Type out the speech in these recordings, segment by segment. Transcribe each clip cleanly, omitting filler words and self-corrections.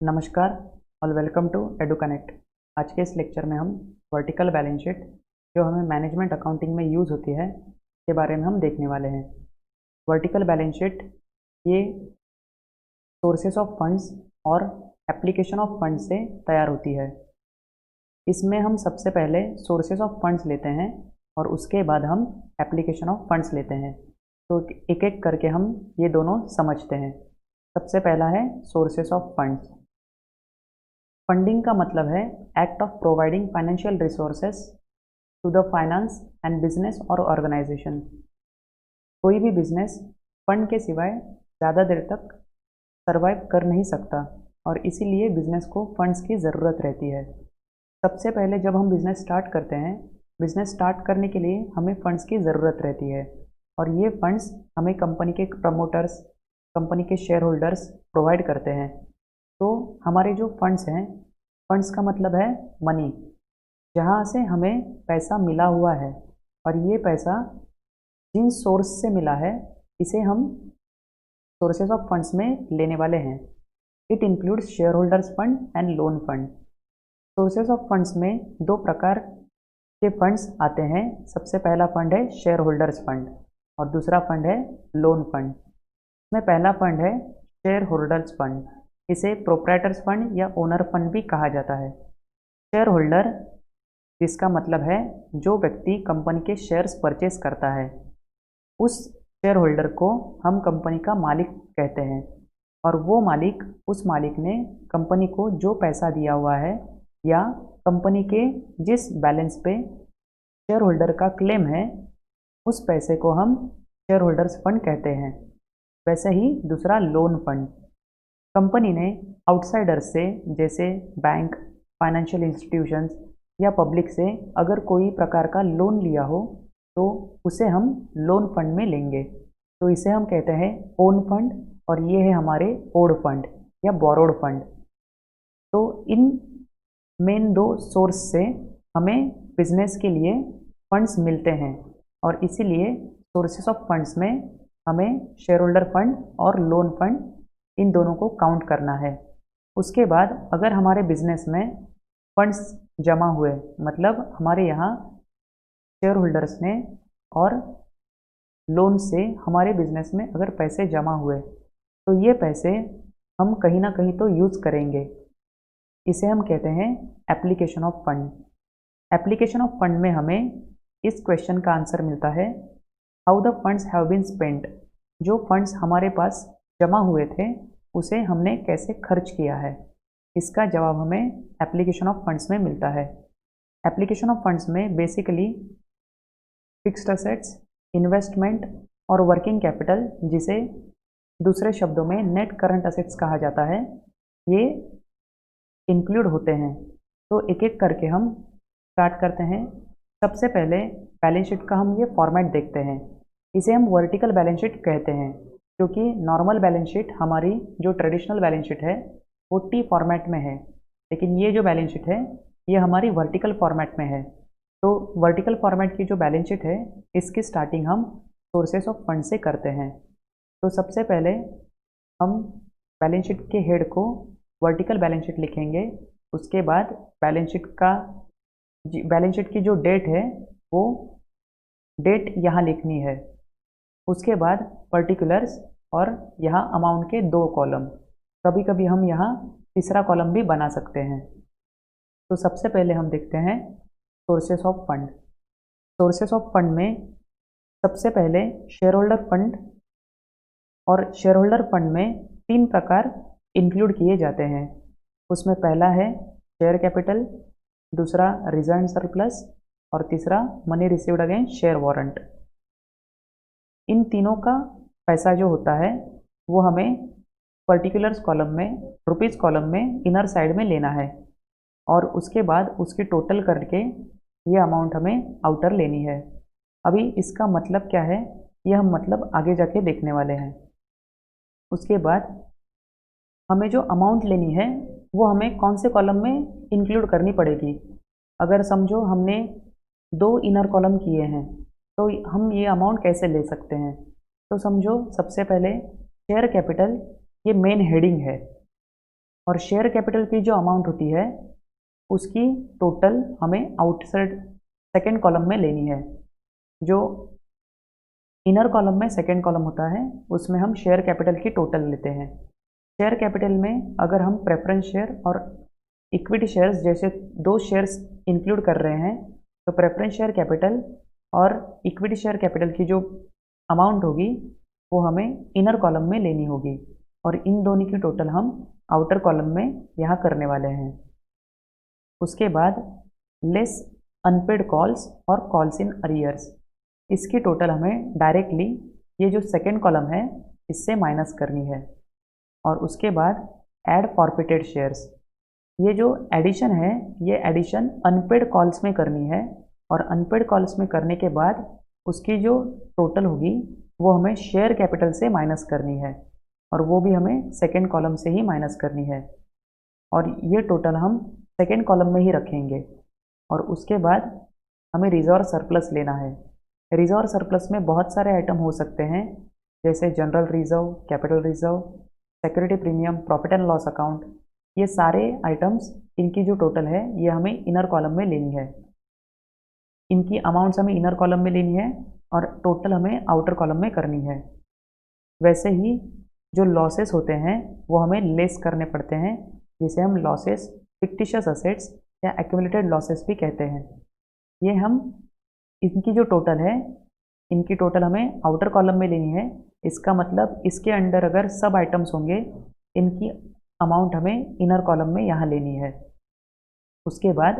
नमस्कार और welcome to एडुकनेक्ट। आज के इस लेक्चर में हम वर्टिकल बैलेंस शीट जो हमें मैनेजमेंट अकाउंटिंग में यूज़ होती है के बारे में हम देखने वाले हैं। वर्टिकल बैलेंस शीट ये सोर्सेस ऑफ फंड्स और एप्लीकेशन ऑफ फंड्स से तैयार होती है। इसमें हम सबसे पहले सोर्सेस ऑफ फंड्स लेते हैं और उसके बाद हम एप्लीकेशन ऑफ फंड्स लेते हैं। तो एक एक करके हम ये दोनों समझते हैं। सबसे पहला है सोर्सेस ऑफ फंड्स। फंडिंग का मतलब है act of providing financial resources to the finance and business और ऑर्गेनाइजेशन। कोई भी बिजनेस फंड के सिवाय ज़्यादा देर तक सरवाइव कर नहीं सकता और इसीलिए बिजनेस को फंड्स की ज़रूरत रहती है। सबसे पहले जब हम बिज़नेस स्टार्ट करते हैं, बिज़नेस स्टार्ट करने के लिए हमें फ़ंड्स की ज़रूरत रहती है और ये फ़ंड्स हमें कंपनी के प्रमोटर्स, कंपनी के शेयर होल्डर्स प्रोवाइड करते हैं। तो हमारे जो फंड्स हैं, फंड्स का मतलब है मनी, जहाँ से हमें पैसा मिला हुआ है और ये पैसा जिन सोर्स से मिला है इसे हम सोर्सेज ऑफ फंड्स में लेने वाले हैं। It includes share holders fund and loan fund. Sources of funds में दो प्रकार के फंड्स आते हैं। सबसे पहला फंड है शेयर होल्डर्स फंड और दूसरा फंड है लोन फंड। इसमें पहला फंड है शेयर होल्डर्स फंड। इसे प्रोप्राइटर्स फंड या ओनर फंड भी कहा जाता है। शेयर होल्डर जिसका मतलब है जो व्यक्ति कंपनी के शेयर्स परचेस करता है, उस शेयर होल्डर को हम कंपनी का मालिक कहते हैं और वो मालिक, उस मालिक ने कंपनी को जो पैसा दिया हुआ है या कंपनी के जिस बैलेंस पे शेयर होल्डर का क्लेम है, उस पैसे को हम शेयर होल्डर्स फंड कहते हैं। वैसे ही दूसरा लोन फंड, कंपनी ने आउटसाइडर्स से जैसे बैंक, फाइनेंशियल इंस्टीट्यूशंस या पब्लिक से अगर कोई प्रकार का लोन लिया हो तो उसे हम लोन फंड में लेंगे, तो इसे हम कहते हैं ओन फंड और ये है हमारे ओड फंड या बोरोड फंड। तो इन मेन दो सोर्स से हमें बिजनेस के लिए फंड्स मिलते हैं और इसीलिए सोर्सेस ऑफ फंड्स में हमें शेयर होल्डर फंड और लोन फंड इन दोनों को काउंट करना है। उसके बाद अगर हमारे बिजनेस में फंड्स जमा हुए, मतलब हमारे यहाँ शेयर होल्डर्स ने और लोन से हमारे बिजनेस में अगर पैसे जमा हुए तो ये पैसे हम कहीं ना कहीं तो यूज़ करेंगे। इसे हम कहते हैं application of fund. Application of fund में हमें इस क्वेश्चन का आंसर मिलता है, how the funds have been spent. जो फंड्स हमारे पास जमा हुए थे उसे हमने कैसे खर्च किया है, इसका जवाब हमें एप्लीकेशन ऑफ फंड्स में मिलता है। एप्लीकेशन ऑफ फंड्स में बेसिकली फिक्स्ड असेट्स, इन्वेस्टमेंट और वर्किंग कैपिटल, जिसे दूसरे शब्दों में नेट करंट असेट्स कहा जाता है, ये इंक्लूड होते हैं। तो एक एक करके हम स्टार्ट करते हैं। सबसे पहले बैलेंस शीट का हम ये फॉर्मेट देखते हैं। इसे हम वर्टिकल बैलेंस शीट कहते हैं क्योंकि नॉर्मल बैलेंस शीट, हमारी जो ट्रेडिशनल बैलेंस शीट है वो टी फॉर्मेट में है, लेकिन ये जो बैलेंस शीट है ये हमारी वर्टिकल फॉर्मेट में है। तो वर्टिकल फॉर्मेट की जो बैलेंस शीट है इसकी स्टार्टिंग हम सोर्सेस ऑफ फंड से करते हैं। तो सबसे पहले हम बैलेंस शीट के हेड को वर्टिकल बैलेंस शीट लिखेंगे। उसके बाद बैलेंस शीट की जो डेट है वो डेट यहाँ लिखनी है। उसके बाद पर्टिकुलर्स और यहाँ अमाउंट के दो कॉलम, कभी कभी हम यहाँ तीसरा कॉलम भी बना सकते हैं। तो सबसे पहले हम देखते हैं sources of fund. Sources of fund में सबसे पहले शेयर होल्डर फंड, और शेयर होल्डर फंड में तीन प्रकार इंक्लूड किए जाते हैं। उसमें पहला है शेयर कैपिटल, दूसरा रिजर्व सरप्लस और तीसरा money received against share warrant. इन तीनों का पैसा जो होता है वो हमें पर्टिकुलर्स कॉलम में, रुपीज़ कॉलम में इनर साइड में लेना है और उसके बाद उसकी टोटल करके ये अमाउंट हमें आउटर लेनी है। अभी इसका मतलब क्या है ये हम मतलब आगे जाके देखने वाले हैं। उसके बाद हमें जो अमाउंट लेनी है वो हमें कौन से कॉलम में इंक्लूड करनी पड़ेगी। अगर समझो हमने दो इनर कॉलम किए हैं तो हम ये अमाउंट कैसे ले सकते हैं। तो समझो सबसे पहले शेयर कैपिटल ये मेन हेडिंग है और शेयर कैपिटल की जो अमाउंट होती है उसकी टोटल हमें आउटसाइड सेकेंड कॉलम में लेनी है। जो इनर कॉलम में सेकेंड कॉलम होता है उसमें हम शेयर कैपिटल की टोटल लेते हैं। शेयर कैपिटल में अगर हम प्रेफरेंस शेयर और इक्विटी शेयर्स जैसे दो शेयर्स इंक्लूड कर रहे हैं तो प्रेफरेंस शेयर कैपिटल और इक्विटी शेयर कैपिटल की जो अमाउंट होगी वो हमें इनर कॉलम में लेनी होगी और इन दोनों की टोटल हम आउटर कॉलम में यहाँ करने वाले हैं। उसके बाद लेस अनपेड कॉल्स और कॉल्स इन अरियर्स, इसकी टोटल हमें डायरेक्टली ये जो सेकेंड कॉलम है इससे माइनस करनी है। और उसके बाद ऐड फॉरफिटेड शेयर्स, ये जो एडिशन है ये एडिशन अनपेड कॉल्स में करनी है और अनपेड कॉल्स में करने के बाद उसकी जो टोटल होगी वो हमें शेयर कैपिटल से माइनस करनी है और वो भी हमें सेकेंड कॉलम से ही माइनस करनी है और ये टोटल हम सेकेंड कॉलम में ही रखेंगे। और उसके बाद हमें रिजर्व सरप्लस लेना है। रिजर्व सरप्लस में बहुत सारे आइटम हो सकते हैं जैसे general reserve, capital reserve, security premium, profit and loss account, ये सारे आइटम्स इनकी जो टोटल है ये हमें इनर कॉलम में लेनी है। इनकी अमाउंट्स हमें इनर कॉलम में लेनी है और टोटल हमें आउटर कॉलम में करनी है। वैसे ही जो लॉसेस होते हैं वो हमें लेस करने पड़ते हैं जिसे हम लॉसेस, फिक्टिशियस असेट्स या एक्यूमुलेटेड लॉसेस भी कहते हैं। ये हम इनकी जो टोटल है इनकी टोटल हमें आउटर कॉलम में लेनी है। इसका मतलब इसके अंडर अगर सब आइटम्स होंगे इनकी अमाउंट हमें इनर कॉलम में यहाँ लेनी है। उसके बाद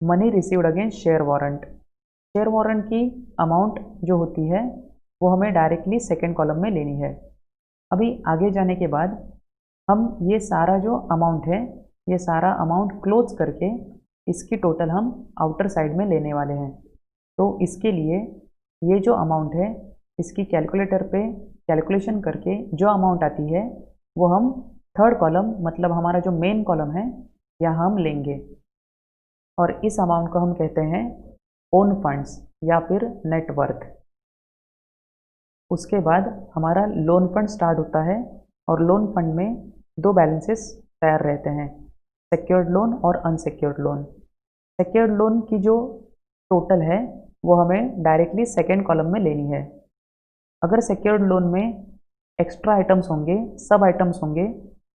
money received against share warrant, share warrant की अमाउंट जो होती है वो हमें डायरेक्टली सेकेंड कॉलम में लेनी है। अभी आगे जाने के बाद हम ये सारा जो अमाउंट है ये सारा अमाउंट क्लोज करके इसकी टोटल हम आउटर साइड में लेने वाले हैं। तो इसके लिए ये जो अमाउंट है इसकी कैलकुलेटर पे कैलकुलेशन करके जो अमाउंट आती है वो हम थर्ड कॉलम मतलब हमारा जो मेन कॉलम है यहाँ हम लेंगे और इस अमाउंट को हम कहते हैं ओन फंड्स या फिर नेटवर्थ। उसके बाद हमारा लोन फंड स्टार्ट होता है और लोन फंड में दो बैलेंसेस तैयार रहते हैं, सिक्योर्ड लोन और अनसिक्योर्ड लोन। सिक्योर्ड लोन की जो टोटल है वो हमें डायरेक्टली सेकेंड कॉलम में लेनी है। अगर सिक्योर्ड लोन में एक्स्ट्रा आइटम्स होंगे, सब आइटम्स होंगे,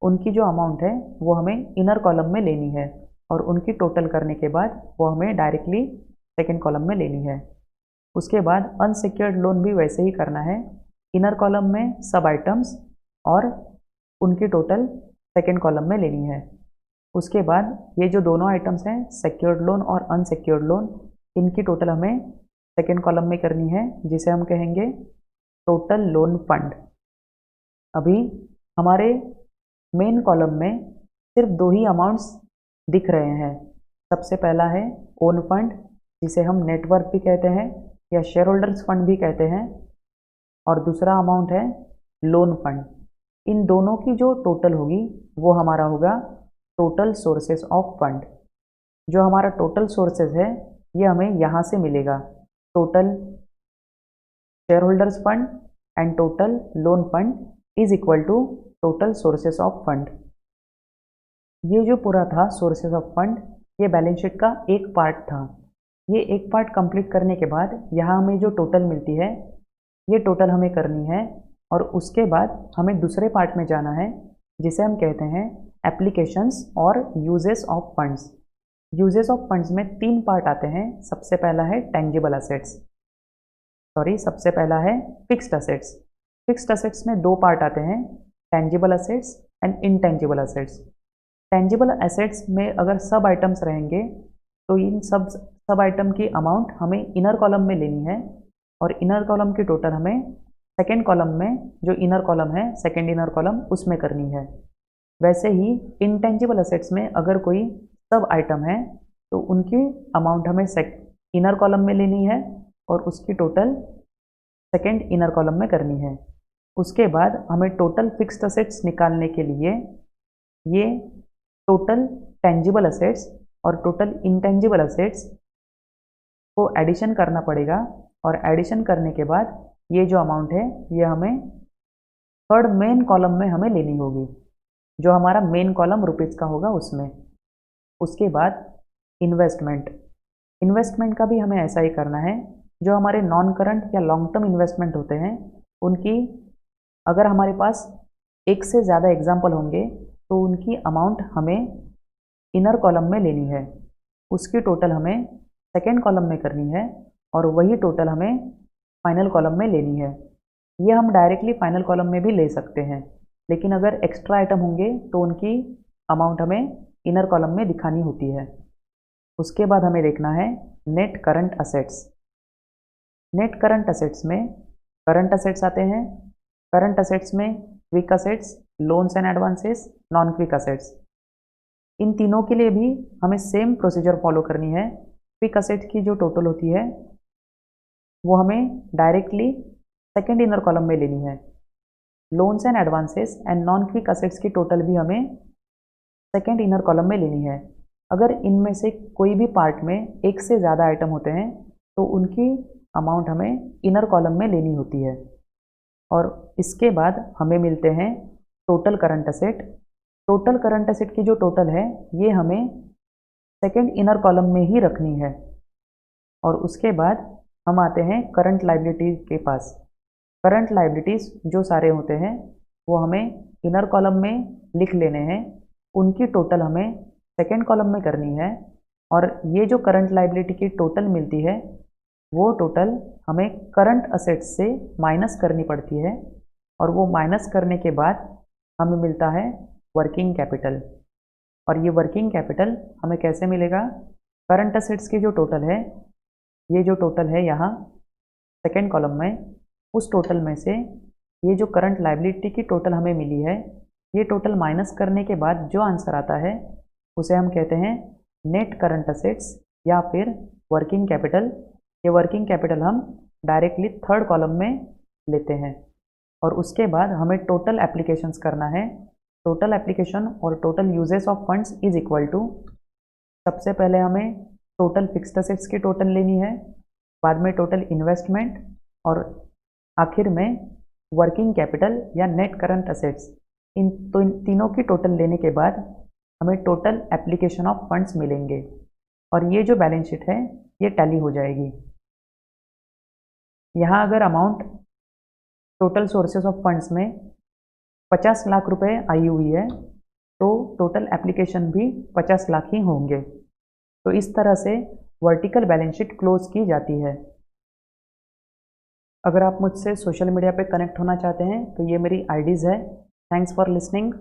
उनकी जो अमाउंट है वो हमें इनर कॉलम में लेनी है और उनकी टोटल करने के बाद वो हमें डायरेक्टली सेकेंड कॉलम में लेनी है। उसके बाद अनसिक्योर्ड लोन भी वैसे ही करना है, इनर कॉलम में सब आइटम्स और उनकी टोटल सेकेंड कॉलम में लेनी है। उसके बाद ये जो दोनों आइटम्स हैं सिक्योर्ड लोन और अनसिक्योर्ड लोन, इनकी टोटल हमें सेकेंड कॉलम में करनी है जिसे हम कहेंगे टोटल लोन फंड। अभी हमारे मेन कॉलम में सिर्फ दो ही अमाउंट्स दिख रहे हैं। सबसे पहला है ओन फंड जिसे हम नेटवर्थ भी कहते हैं या शेयर होल्डर्स फंड भी कहते हैं और दूसरा अमाउंट है लोन फंड। इन दोनों की जो टोटल होगी वो हमारा होगा टोटल सोर्सेस ऑफ फंड। जो हमारा टोटल सोर्सेस है ये हमें यहाँ से मिलेगा, total shareholders fund and total loan fund is equal to total sources of fund. ये जो पूरा था सोर्सेस ऑफ फंड ये बैलेंस शीट का एक पार्ट था। ये एक पार्ट कंप्लीट करने के बाद यहाँ हमें जो टोटल मिलती है ये टोटल हमें करनी है और उसके बाद हमें दूसरे पार्ट में जाना है जिसे हम कहते हैं एप्लीकेशंस और uses of funds. Uses of funds में तीन पार्ट आते हैं। सबसे पहला है टेंजिबल असेट्स, सबसे पहला है फिक्स्ड असेट्स। फिक्स्ड असेट्स में दो पार्ट आते हैं, tangible assets and intangible assets. Tangible assets में अगर सब आइटम्स रहेंगे तो इन सब आइटम की अमाउंट हमें इनर कॉलम में लेनी है और इनर कॉलम की टोटल हमें सेकेंड कॉलम में, जो इनर कॉलम है सेकेंड इनर कॉलम, उसमें करनी है। वैसे ही इनटेंजिबल असेट्स में अगर कोई सब आइटम है तो उनकी अमाउंट हमें इनर कॉलम में लेनी है और उसकी टोटल सेकेंड इनर कॉलम में करनी है। उसके बाद हमें टोटल फिक्स्ड असेट्स निकालने के लिए ये टोटल टेंजिबल असेट्स और टोटल इंटेंजिबल असेट्स को एडिशन करना पड़ेगा और एडिशन करने के बाद ये जो अमाउंट है ये हमें थर्ड मेन कॉलम में हमें लेनी होगी। जो हमारा मेन कॉलम रुपीज़ का होगा उसमें। उसके बाद इन्वेस्टमेंट, इन्वेस्टमेंट का भी हमें ऐसा ही करना है। जो हमारे नॉन करंट या लॉन्ग टर्म इन्वेस्टमेंट होते हैं उनकी, अगर हमारे पास एक से ज़्यादा एग्जाम्पल होंगे तो उनकी अमाउंट हमें इनर कॉलम में लेनी है, उसकी टोटल हमें सेकेंड कॉलम में करनी है और वही टोटल हमें फाइनल कॉलम में लेनी है। ये हम डायरेक्टली फाइनल कॉलम में भी ले सकते हैं, लेकिन अगर एक्स्ट्रा आइटम होंगे तो उनकी अमाउंट हमें इनर कॉलम में दिखानी होती है। उसके बाद हमें देखना है net current assets. Net current assets में करंट असेट्स आते हैं। करंट असेट्स में quick assets, loans and advances, non quick assets, इन तीनों के लिए भी हमें सेम प्रोसीजर फॉलो करनी है। क्विक असेट की जो टोटल होती है वो हमें डायरेक्टली सेकेंड इनर कॉलम में लेनी है। Loans and advances and non quick assets की टोटल भी हमें सेकेंड इनर कॉलम में लेनी है। अगर इनमें से कोई भी पार्ट में एक से ज़्यादा आइटम होते हैं तो उनकी अमाउंट हमें इनर कॉलम में लेनी होती है। और इसके बाद हमें मिलते हैं total current asset. Total current asset की जो टोटल है ये हमें सेकेंड इनर कॉलम में ही रखनी है। और उसके बाद हम आते हैं करंट लायबिलिटीज के पास। करंट लायबिलिटीज़ जो सारे होते हैं वो हमें इनर कॉलम में लिख लेने हैं, उनकी टोटल हमें सेकेंड कॉलम में करनी है। और ये जो करंट लायबिलिटी की टोटल मिलती है वो टोटल हमें करंट असेट्स से माइनस करनी पड़ती है, और वो माइनस करने के बाद हमें मिलता है वर्किंग कैपिटल। और ये वर्किंग कैपिटल हमें कैसे मिलेगा? करंट असेट्स की जो टोटल है, ये जो टोटल है यहाँ सेकेंड कॉलम में, उस टोटल में से ये जो करंट लायबिलिटी की टोटल हमें मिली है, ये टोटल माइनस करने के बाद जो आंसर आता है उसे हम कहते हैं नेट करंट असेट्स या फिर वर्किंग कैपिटल। ये वर्किंग कैपिटल हम डायरेक्टली थर्ड कॉलम में लेते हैं। और उसके बाद हमें टोटल एप्लीकेशंस करना है। टोटल एप्लीकेशन और total uses of funds is equal to, सबसे पहले हमें टोटल फिक्स्ड असेट्स की टोटल लेनी है, बाद में टोटल इन्वेस्टमेंट, और आखिर में वर्किंग कैपिटल या नेट करंट असेट्स। इन तीनों की टोटल लेने के बाद हमें टोटल एप्लीकेशन ऑफ फंड्स मिलेंगे, और ये जो बैलेंस शीट है ये टैली हो जाएगी। यहाँ अगर amount total sources of funds में 50 लाख रुपए आई हुई है तो टोटल एप्लीकेशन भी 50 लाख ही होंगे। तो इस तरह से वर्टिकल बैलेंस शीट क्लोज की जाती है। अगर आप मुझसे सोशल मीडिया पे कनेक्ट होना चाहते हैं तो ये मेरी आईडीज़ है। Thanks for listening.